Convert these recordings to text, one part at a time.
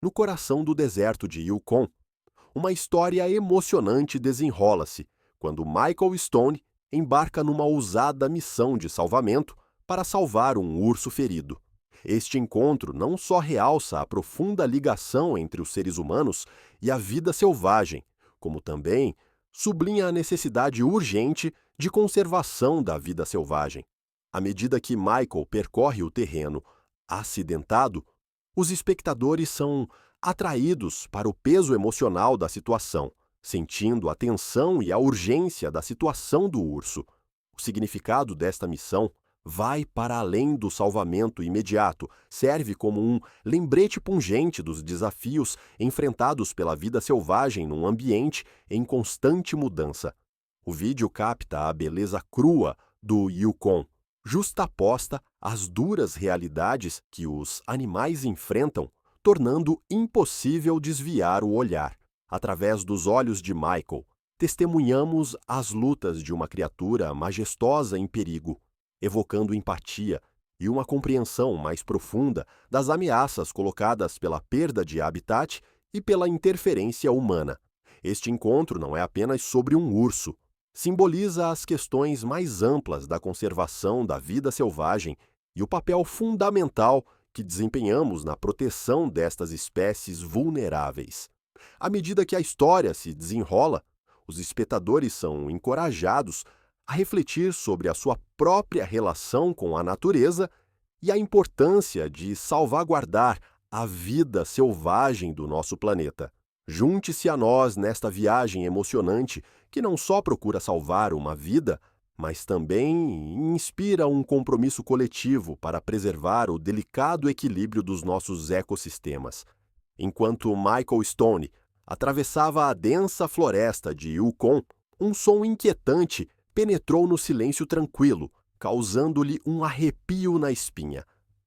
No coração do deserto de Yukon, uma história emocionante desenrola-se quando Michael Stone embarca numa ousada missão de salvamento para salvar um urso ferido. Este encontro não só realça a profunda ligação entre os seres humanos e a vida selvagem, como também sublinha a necessidade urgente de conservação da vida selvagem. À medida que Michael percorre o terreno acidentado, os espectadores são atraídos para o peso emocional da situação, sentindo a tensão e a urgência da situação do urso. O significado desta missão vai para além do salvamento imediato, serve como um lembrete pungente dos desafios enfrentados pela vida selvagem num ambiente em constante mudança. O vídeo capta a beleza crua do Yukon, justaposta às duras realidades que os animais enfrentam, tornando impossível desviar o olhar. Através dos olhos de Michael, testemunhamos as lutas de uma criatura majestosa em perigo, evocando empatia e uma compreensão mais profunda das ameaças colocadas pela perda de habitat e pela interferência humana. Este encontro não é apenas sobre um urso, simboliza as questões mais amplas da conservação da vida selvagem e o papel fundamental que desempenhamos na proteção destas espécies vulneráveis. À medida que a história se desenrola, os espectadores são encorajados a refletir sobre a sua própria relação com a natureza e a importância de salvaguardar a vida selvagem do nosso planeta. Junte-se a nós nesta viagem emocionante que não só procura salvar uma vida, mas também inspira um compromisso coletivo para preservar o delicado equilíbrio dos nossos ecossistemas. Enquanto Michael Stone atravessava a densa floresta de Yukon, um som inquietante penetrou no silêncio tranquilo, causando-lhe um arrepio na espinha.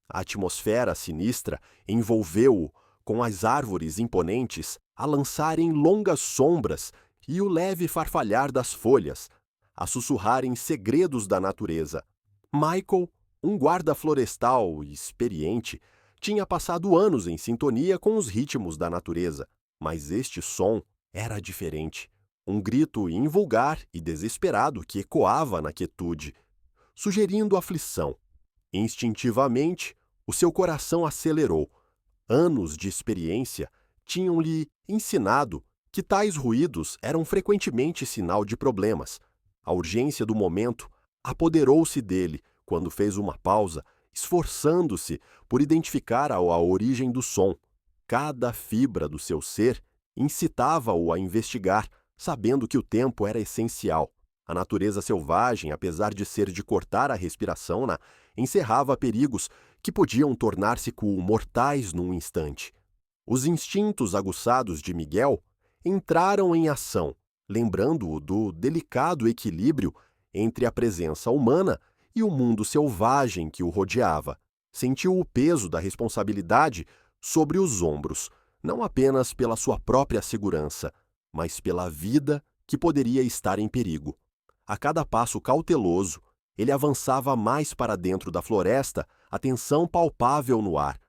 A atmosfera sinistra envolveu-o, com as árvores imponentes a lançarem longas sombras e o leve farfalhar das folhas, a sussurrarem segredos da natureza. Michael, um guarda florestal experiente, tinha passado anos em sintonia com os ritmos da natureza, mas este som era diferente. Um grito invulgar e desesperado que ecoava na quietude, sugerindo aflição. Instintivamente, o seu coração acelerou. Anos de experiência tinham-lhe ensinado que tais ruídos eram frequentemente sinal de problemas. A urgência do momento apoderou-se dele quando fez uma pausa, esforçando-se por identificar a origem do som. Cada fibra do seu ser incitava-o a investigar, sabendo que o tempo era essencial. A natureza selvagem, apesar de ser de cortar a respiração, encerrava perigos que podiam tornar-se mortais num instante. Os instintos aguçados de Miguel entraram em ação, lembrando-o do delicado equilíbrio entre a presença humana e o mundo selvagem que o rodeava. Sentiu o peso da responsabilidade sobre os ombros, não apenas pela sua própria segurança, mas pela vida que poderia estar em perigo. A cada passo cauteloso, ele avançava mais para dentro da floresta, a tensão palpável no ar.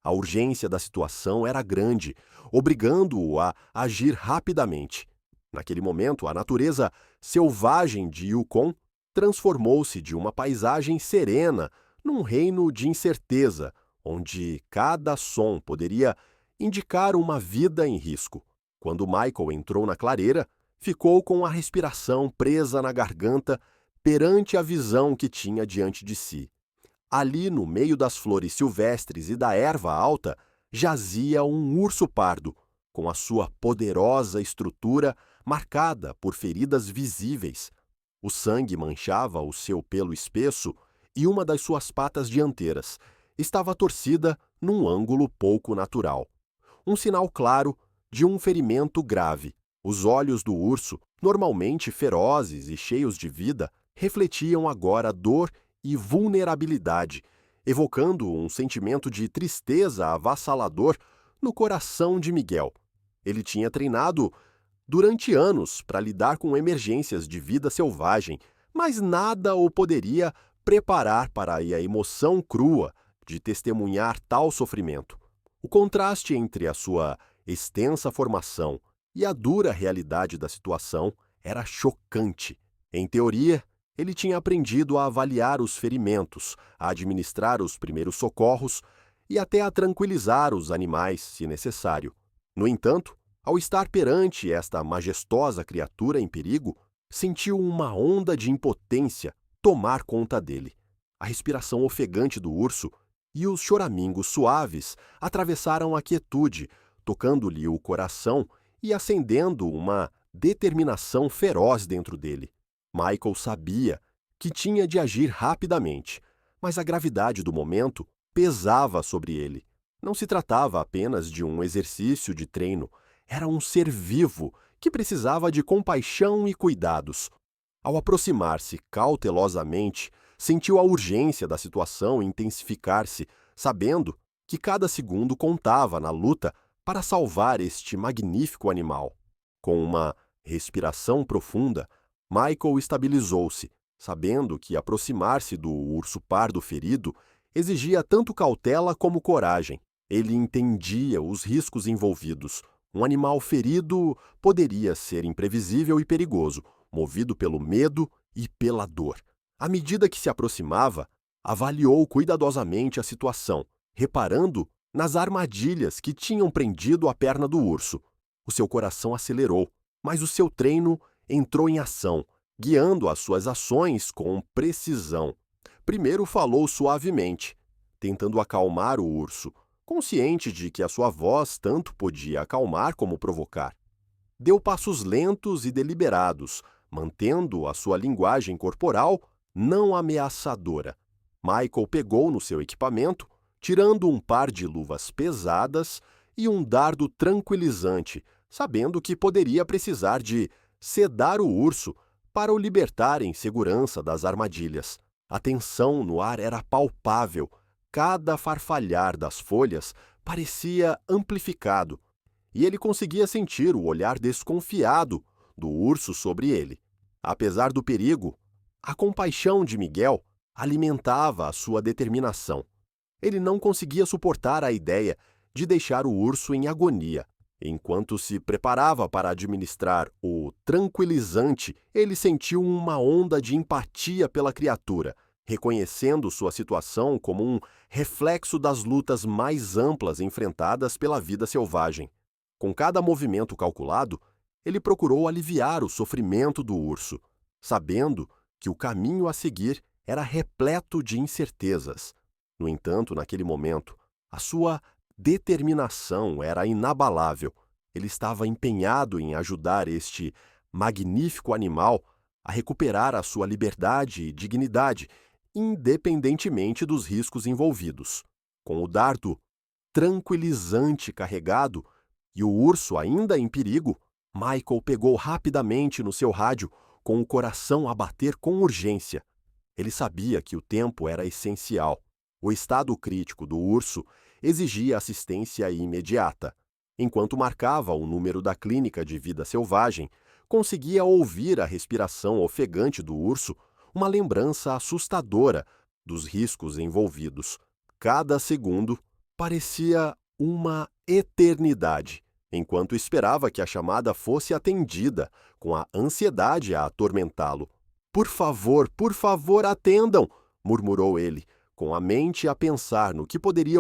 A urgência da situação era grande, obrigando-o a agir rapidamente. Naquele momento, a natureza selvagem de Yukon transformou-se de uma paisagem serena num reino de incerteza, onde cada som poderia indicar uma vida em risco. Quando Michael entrou na clareira, ficou com a respiração presa na garganta perante a visão que tinha diante de si. Ali, no meio das flores silvestres e da erva alta, jazia um urso pardo, com a sua poderosa estrutura marcada por feridas visíveis. O sangue manchava o seu pelo espesso e uma das suas patas dianteiras estava torcida num ângulo pouco natural. Um sinal claro de um ferimento grave. Os olhos do urso, normalmente ferozes e cheios de vida, refletiam agora dor e vulnerabilidade, evocando um sentimento de tristeza avassalador no coração de Miguel. Ele tinha treinado durante anos para lidar com emergências de vida selvagem, mas nada o poderia preparar para a emoção crua de testemunhar tal sofrimento. O contraste entre a sua extensa formação e a dura realidade da situação era chocante. Em teoria, ele tinha aprendido a avaliar os ferimentos, a administrar os primeiros socorros e até a tranquilizar os animais, se necessário. No entanto, ao estar perante esta majestosa criatura em perigo, sentiu uma onda de impotência tomar conta dele. A respiração ofegante do urso e os choramingos suaves atravessaram a quietude, tocando-lhe o coração e acendendo uma determinação feroz dentro dele. Michael sabia que tinha de agir rapidamente, mas a gravidade do momento pesava sobre ele. Não se tratava apenas de um exercício de treino, era um ser vivo que precisava de compaixão e cuidados. Ao aproximar-se cautelosamente, sentiu a urgência da situação intensificar-se, sabendo que cada segundo contava na luta para salvar este magnífico animal. Com uma respiração profunda, Michael estabilizou-se, sabendo que aproximar-se do urso pardo ferido exigia tanto cautela como coragem. Ele entendia os riscos envolvidos. Um animal ferido poderia ser imprevisível e perigoso, movido pelo medo e pela dor. À medida que se aproximava, avaliou cuidadosamente a situação, reparando nas armadilhas que tinham prendido a perna do urso. O seu coração acelerou, mas o seu treino entrou em ação, guiando as suas ações com precisão. Primeiro falou suavemente, tentando acalmar o urso, consciente de que a sua voz tanto podia acalmar como provocar. Deu passos lentos e deliberados, mantendo a sua linguagem corporal não ameaçadora. Michael pegou no seu equipamento, tirando um par de luvas pesadas e um dardo tranquilizante, sabendo que poderia precisar de sedar o urso para o libertar em segurança das armadilhas. A tensão no ar era palpável. Cada farfalhar das folhas parecia amplificado, e ele conseguia sentir o olhar desconfiado do urso sobre ele. Apesar do perigo, a compaixão de Miguel alimentava a sua determinação. Ele não conseguia suportar a ideia de deixar o urso em agonia. Enquanto se preparava para administrar o tranquilizante, ele sentiu uma onda de empatia pela criatura, reconhecendo sua situação como um reflexo das lutas mais amplas enfrentadas pela vida selvagem. Com cada movimento calculado, ele procurou aliviar o sofrimento do urso, sabendo que o caminho a seguir era repleto de incertezas. No entanto, naquele momento, a sua determinação era inabalável. Ele estava empenhado em ajudar este magnífico animal a recuperar a sua liberdade e dignidade, independentemente dos riscos envolvidos. Com o dardo tranquilizante carregado e o urso ainda em perigo, Michael pegou rapidamente no seu rádio, com o coração a bater com urgência. Ele sabia que o tempo era essencial. O estado crítico do urso exigia assistência imediata. Enquanto marcava o número da clínica de vida selvagem, conseguia ouvir a respiração ofegante do urso, uma lembrança assustadora dos riscos envolvidos. Cada segundo parecia uma eternidade, enquanto esperava que a chamada fosse atendida, com a ansiedade a atormentá-lo. Por favor, atendam!" murmurou ele, com a mente a pensar no que poderia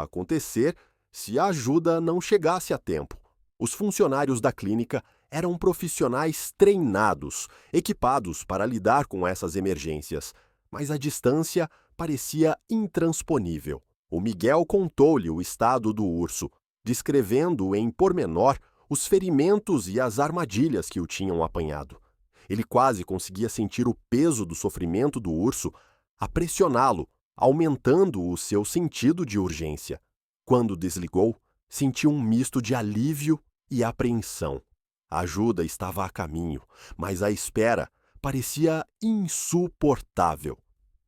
acontecer se a ajuda não chegasse a tempo. Os funcionários da clínica eram profissionais treinados, equipados para lidar com essas emergências, mas a distância parecia intransponível. O Miguel contou-lhe o estado do urso, descrevendo em pormenor os ferimentos e as armadilhas que o tinham apanhado. Ele quase conseguia sentir o peso do sofrimento do urso a pressioná-lo, aumentando o seu sentido de urgência. Quando desligou, sentiu um misto de alívio e apreensão. A ajuda estava a caminho, mas a espera parecia insuportável.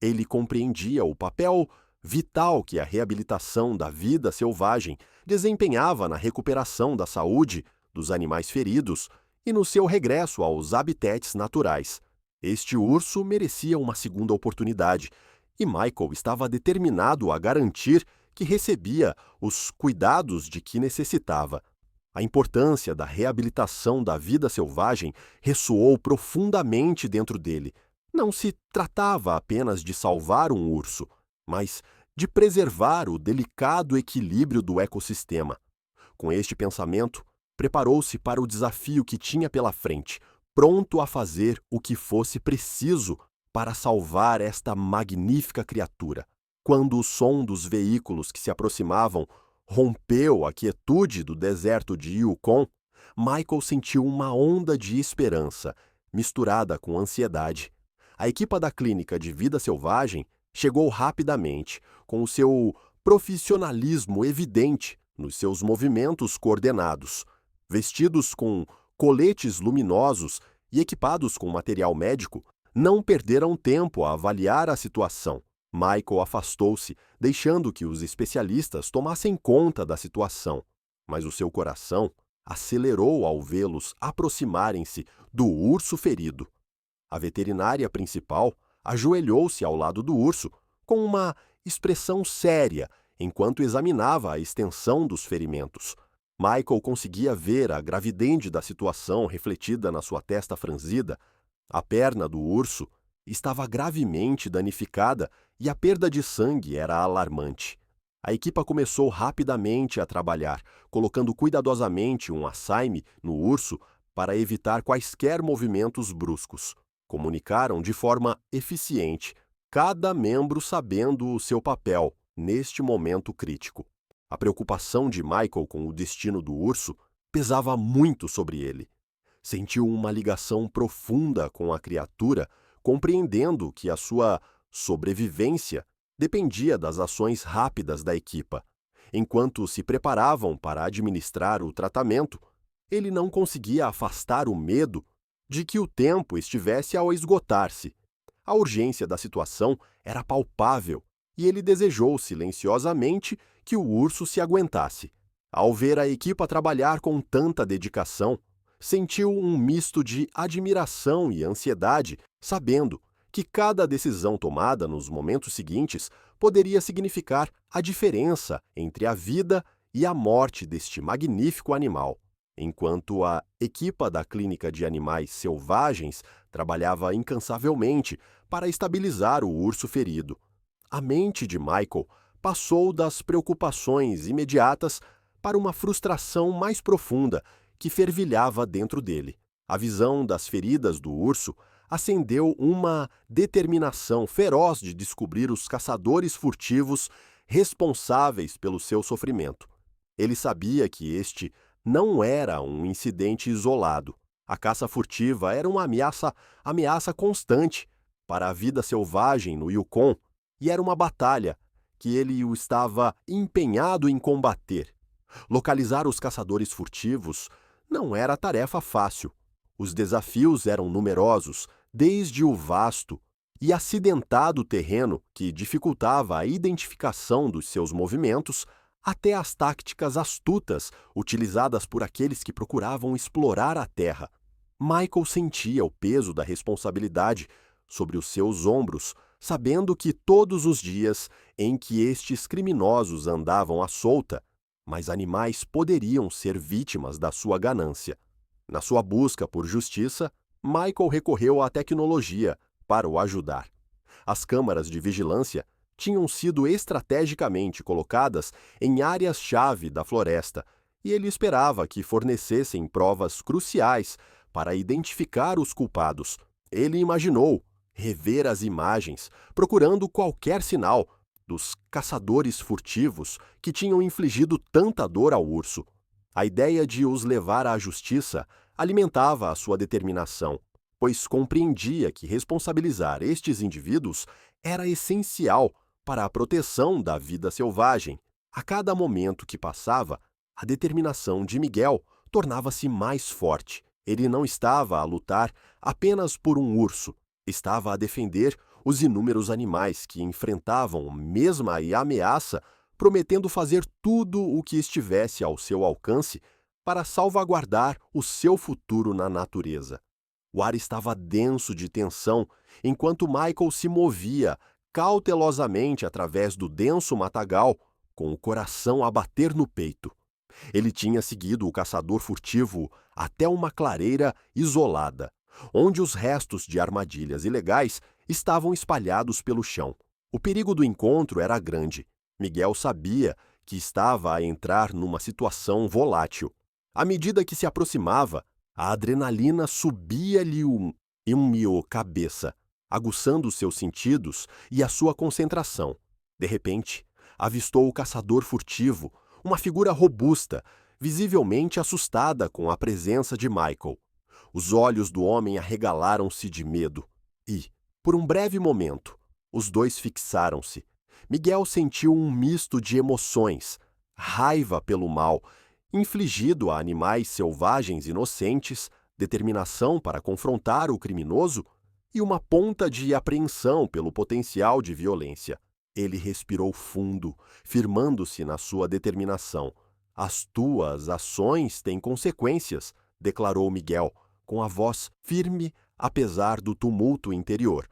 Ele compreendia o papel vital que a reabilitação da vida selvagem desempenhava na recuperação da saúde dos animais feridos e no seu regresso aos habitats naturais. Este urso merecia uma segunda oportunidade, e Michael estava determinado a garantir que recebia os cuidados de que necessitava. A importância da reabilitação da vida selvagem ressoou profundamente dentro dele. Não se tratava apenas de salvar um urso, mas de preservar o delicado equilíbrio do ecossistema. Com este pensamento, preparou-se para o desafio que tinha pela frente, pronto a fazer o que fosse preciso para salvar esta magnífica criatura. Quando o som dos veículos que se aproximavam rompeu a quietude do deserto de Yukon, Michael sentiu uma onda de esperança, misturada com ansiedade. A equipa da Clínica de Vida Selvagem chegou rapidamente, com o seu profissionalismo evidente nos seus movimentos coordenados. Vestidos com coletes luminosos e equipados com material médico, não perderam tempo a avaliar a situação. Michael afastou-se, deixando que os especialistas tomassem conta da situação, mas o seu coração acelerou ao vê-los aproximarem-se do urso ferido. A veterinária principal ajoelhou-se ao lado do urso, com uma expressão séria, enquanto examinava a extensão dos ferimentos. Michael conseguia ver a gravidade da situação refletida na sua testa franzida. A perna do urso estava gravemente danificada e a perda de sangue era alarmante. A equipa começou rapidamente a trabalhar, colocando cuidadosamente um assaime no urso para evitar quaisquer movimentos bruscos. Comunicaram de forma eficiente, cada membro sabendo o seu papel neste momento crítico. A preocupação de Michael com o destino do urso pesava muito sobre ele. Sentiu uma ligação profunda com a criatura, compreendendo que a sua sobrevivência dependia das ações rápidas da equipa. Enquanto se preparavam para administrar o tratamento, ele não conseguia afastar o medo de que o tempo estivesse ao esgotar-se. A urgência da situação era palpável e ele desejou silenciosamente que o urso se aguentasse. Ao ver a equipa trabalhar com tanta dedicação, sentiu um misto de admiração e ansiedade, sabendo que cada decisão tomada nos momentos seguintes poderia significar a diferença entre a vida e a morte deste magnífico animal. Enquanto a equipa da Clínica de Animais Selvagens trabalhava incansavelmente para estabilizar o urso ferido, a mente de Michael passou das preocupações imediatas para uma frustração mais profunda que fervilhava dentro dele. A visão das feridas do urso acendeu uma determinação feroz de descobrir os caçadores furtivos responsáveis pelo seu sofrimento. Ele sabia que este não era um incidente isolado. A caça furtiva era uma ameaça constante para a vida selvagem no Yukon e era uma batalha que ele estava empenhado em combater. Localizar os caçadores furtivos não era tarefa fácil. Os desafios eram numerosos, desde o vasto e acidentado terreno que dificultava a identificação dos seus movimentos, até as táticas astutas utilizadas por aqueles que procuravam explorar a terra. Michael sentia o peso da responsabilidade sobre os seus ombros, sabendo que todos os dias em que estes criminosos andavam à solta, mais animais poderiam ser vítimas da sua ganância. Na sua busca por justiça, Michael recorreu à tecnologia para o ajudar. As câmaras de vigilância tinham sido estrategicamente colocadas em áreas-chave da floresta e ele esperava que fornecessem provas cruciais para identificar os culpados. Ele imaginou rever as imagens, procurando qualquer sinal dos caçadores furtivos que tinham infligido tanta dor ao urso. A ideia de os levar à justiça alimentava a sua determinação, pois compreendia que responsabilizar estes indivíduos era essencial para a proteção da vida selvagem. A cada momento que passava, a determinação de Miguel tornava-se mais forte. Ele não estava a lutar apenas por um urso, estava a defender os inúmeros animais que enfrentavam a mesma ameaça, prometendo fazer tudo o que estivesse ao seu alcance para salvaguardar o seu futuro na natureza. O ar estava denso de tensão, enquanto Michael se movia cautelosamente através do denso matagal, com o coração a bater no peito. Ele tinha seguido o caçador furtivo até uma clareira isolada, onde os restos de armadilhas ilegais estavam espalhados pelo chão. O perigo do encontro era grande. Miguel sabia que estava a entrar numa situação volátil. À medida que se aproximava, a adrenalina subia-lhe a cabeça, aguçando seus sentidos e a sua concentração. De repente, avistou o caçador furtivo, uma figura robusta, visivelmente assustada com a presença de Michael. Os olhos do homem arregalaram-se de medo e, por um breve momento, os dois fixaram-se. Miguel sentiu um misto de emoções, raiva pelo mal infligido a animais selvagens inocentes, determinação para confrontar o criminoso e uma ponta de apreensão pelo potencial de violência. Ele respirou fundo, firmando-se na sua determinação. As tuas ações têm consequências, declarou Miguel, com a voz firme apesar do tumulto interior.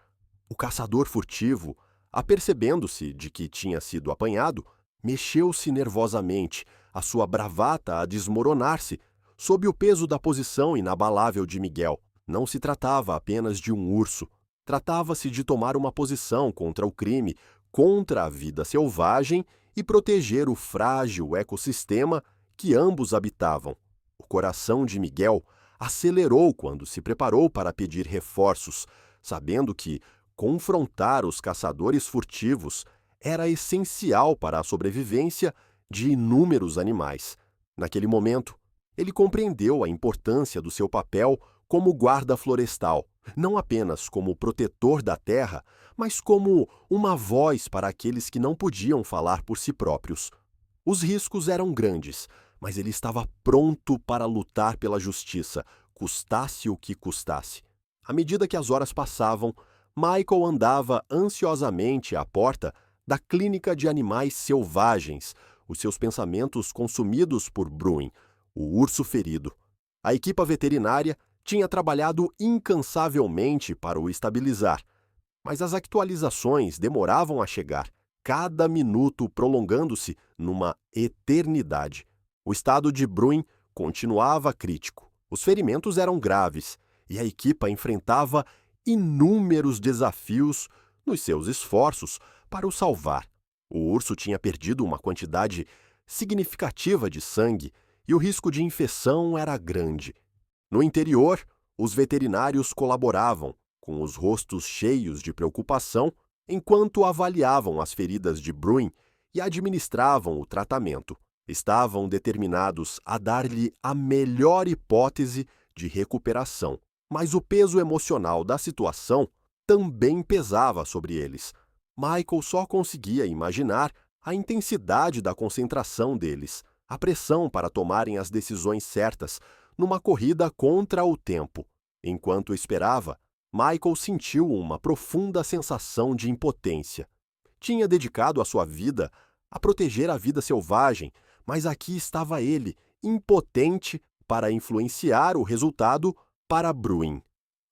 O caçador furtivo, apercebendo-se de que tinha sido apanhado, mexeu-se nervosamente, a sua bravata a desmoronar-se, sob o peso da posição inabalável de Miguel. Não se tratava apenas de um urso. Tratava-se de tomar uma posição contra o crime, contra a vida selvagem e proteger o frágil ecossistema que ambos habitavam. O coração de Miguel acelerou quando se preparou para pedir reforços, sabendo que confrontar os caçadores furtivos era essencial para a sobrevivência de inúmeros animais. Naquele momento, ele compreendeu a importância do seu papel como guarda florestal, não apenas como protetor da terra, mas como uma voz para aqueles que não podiam falar por si próprios. Os riscos eram grandes, mas ele estava pronto para lutar pela justiça, custasse o que custasse. À medida que as horas passavam, Michael andava ansiosamente à porta da clínica de animais selvagens, os seus pensamentos consumidos por Bruin, o urso ferido. A equipa veterinária tinha trabalhado incansavelmente para o estabilizar, mas as atualizações demoravam a chegar, cada minuto prolongando-se numa eternidade. O estado de Bruin continuava crítico. Os ferimentos eram graves e a equipa enfrentava inúmeros desafios nos seus esforços para o salvar. O urso tinha perdido uma quantidade significativa de sangue e o risco de infecção era grande. No interior, os veterinários colaboravam, com os rostos cheios de preocupação, enquanto avaliavam as feridas de Bruin e administravam o tratamento. Estavam determinados a dar-lhe a melhor hipótese de recuperação, mas o peso emocional da situação também pesava sobre eles. Michael só conseguia imaginar a intensidade da concentração deles, a pressão para tomarem as decisões certas numa corrida contra o tempo. Enquanto esperava, Michael sentiu uma profunda sensação de impotência. Tinha dedicado a sua vida a proteger a vida selvagem, mas aqui estava ele, impotente para influenciar o resultado para Bruin.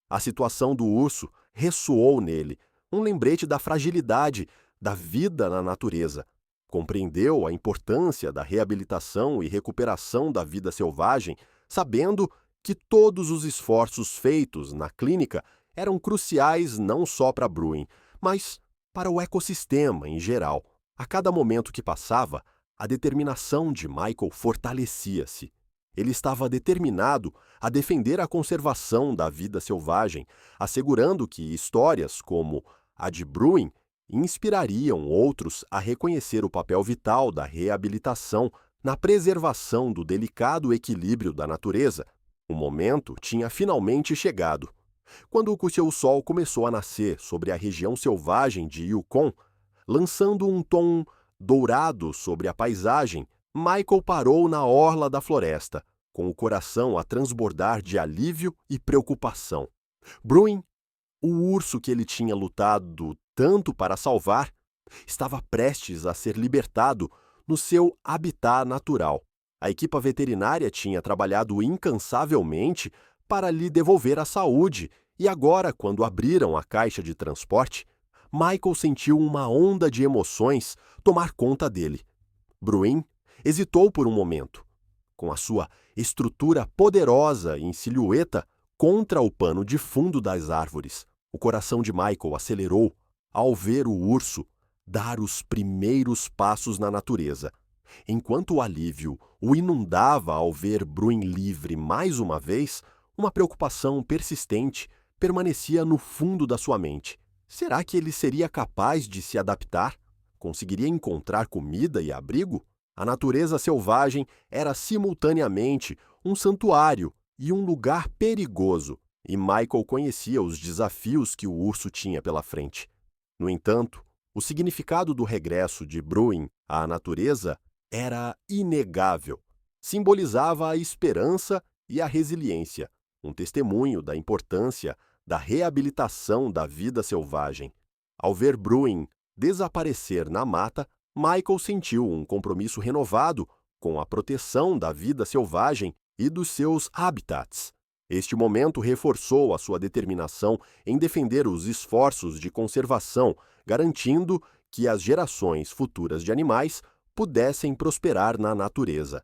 A situação do urso ressoou nele, um lembrete da fragilidade da vida na natureza. Compreendeu a importância da reabilitação e recuperação da vida selvagem, sabendo que todos os esforços feitos na clínica eram cruciais não só para Bruin, mas para o ecossistema em geral. A cada momento que passava, a determinação de Michael fortalecia-se. Ele estava determinado a defender a conservação da vida selvagem, assegurando que histórias como a de Bruin inspirariam outros a reconhecer o papel vital da reabilitação na preservação do delicado equilíbrio da natureza. O momento tinha finalmente chegado. Quando o sol começou a nascer sobre a região selvagem de Yukon, lançando um tom dourado sobre a paisagem, Michael parou na orla da floresta, com o coração a transbordar de alívio e preocupação. Bruin, o urso que ele tinha lutado tanto para salvar, estava prestes a ser libertado no seu habitat natural. A equipa veterinária tinha trabalhado incansavelmente para lhe devolver a saúde e agora, quando abriram a caixa de transporte, Michael sentiu uma onda de emoções tomar conta dele. Bruin hesitou por um momento. Com a sua estrutura poderosa em silhueta contra o pano de fundo das árvores, o coração de Michael acelerou ao ver o urso dar os primeiros passos na natureza. Enquanto o alívio o inundava ao ver Bruin livre mais uma vez, uma preocupação persistente permanecia no fundo da sua mente. Será que ele seria capaz de se adaptar? Conseguiria encontrar comida e abrigo? A natureza selvagem era simultaneamente um santuário e um lugar perigoso, e Michael conhecia os desafios que o urso tinha pela frente. No entanto, o significado do regresso de Bruin à natureza era inegável. Simbolizava a esperança e a resiliência, um testemunho da importância da reabilitação da vida selvagem. Ao ver Bruin desaparecer na mata, Michael sentiu um compromisso renovado com a proteção da vida selvagem e dos seus habitats. Este momento reforçou a sua determinação em defender os esforços de conservação, garantindo que as gerações futuras de animais pudessem prosperar na natureza.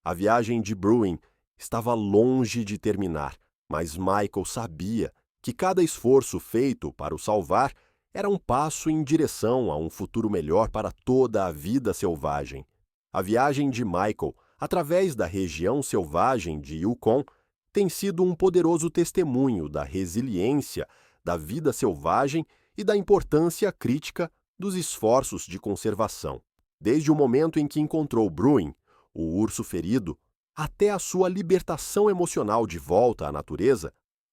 A viagem de Bruin estava longe de terminar, mas Michael sabia que cada esforço feito para o salvar era um passo em direção a um futuro melhor para toda a vida selvagem. A viagem de Michael através da região selvagem de Yukon tem sido um poderoso testemunho da resiliência da vida selvagem e da importância crítica dos esforços de conservação. Desde o momento em que encontrou Bruin, o urso ferido, até a sua libertação emocional de volta à natureza,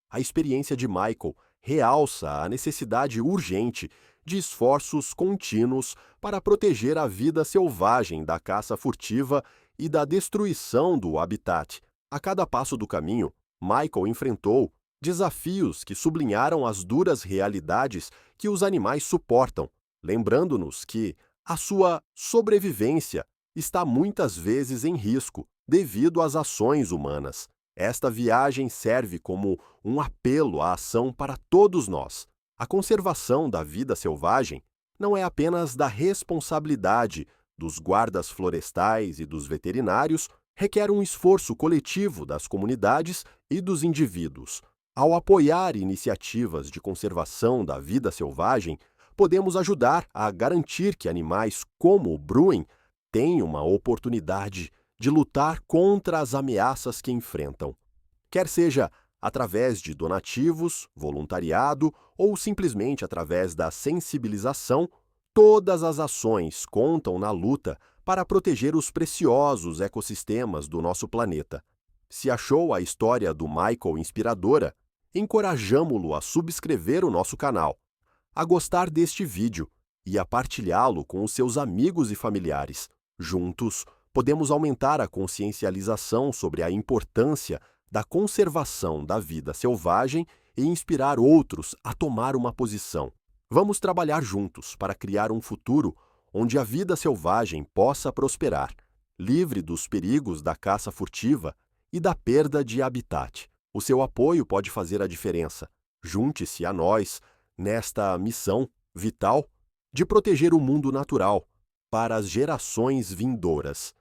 a experiência de Michael realça a necessidade urgente de esforços contínuos para proteger a vida selvagem da caça furtiva e da destruição do habitat. A cada passo do caminho, Michael enfrentou desafios que sublinharam as duras realidades que os animais suportam, lembrando-nos que a sua sobrevivência está muitas vezes em risco devido às ações humanas. Esta viagem serve como um apelo à ação para todos nós. A conservação da vida selvagem não é apenas da responsabilidade dos guardas florestais e dos veterinários, requer um esforço coletivo das comunidades e dos indivíduos. Ao apoiar iniciativas de conservação da vida selvagem, podemos ajudar a garantir que animais como o Bruin tenham uma oportunidade de lutar contra as ameaças que enfrentam. Quer seja através de donativos, voluntariado ou simplesmente através da sensibilização, todas as ações contam na luta para proteger os preciosos ecossistemas do nosso planeta. Se achou a história do Michael inspiradora, encorajamo-lo a subscrever o nosso canal, a gostar deste vídeo e a partilhá-lo com os seus amigos e familiares. Juntos, podemos aumentar a consciencialização sobre a importância da conservação da vida selvagem e inspirar outros a tomar uma posição. Vamos trabalhar juntos para criar um futuro onde a vida selvagem possa prosperar, livre dos perigos da caça furtiva e da perda de habitat. O seu apoio pode fazer a diferença. Junte-se a nós nesta missão vital de proteger o mundo natural para as gerações vindouras.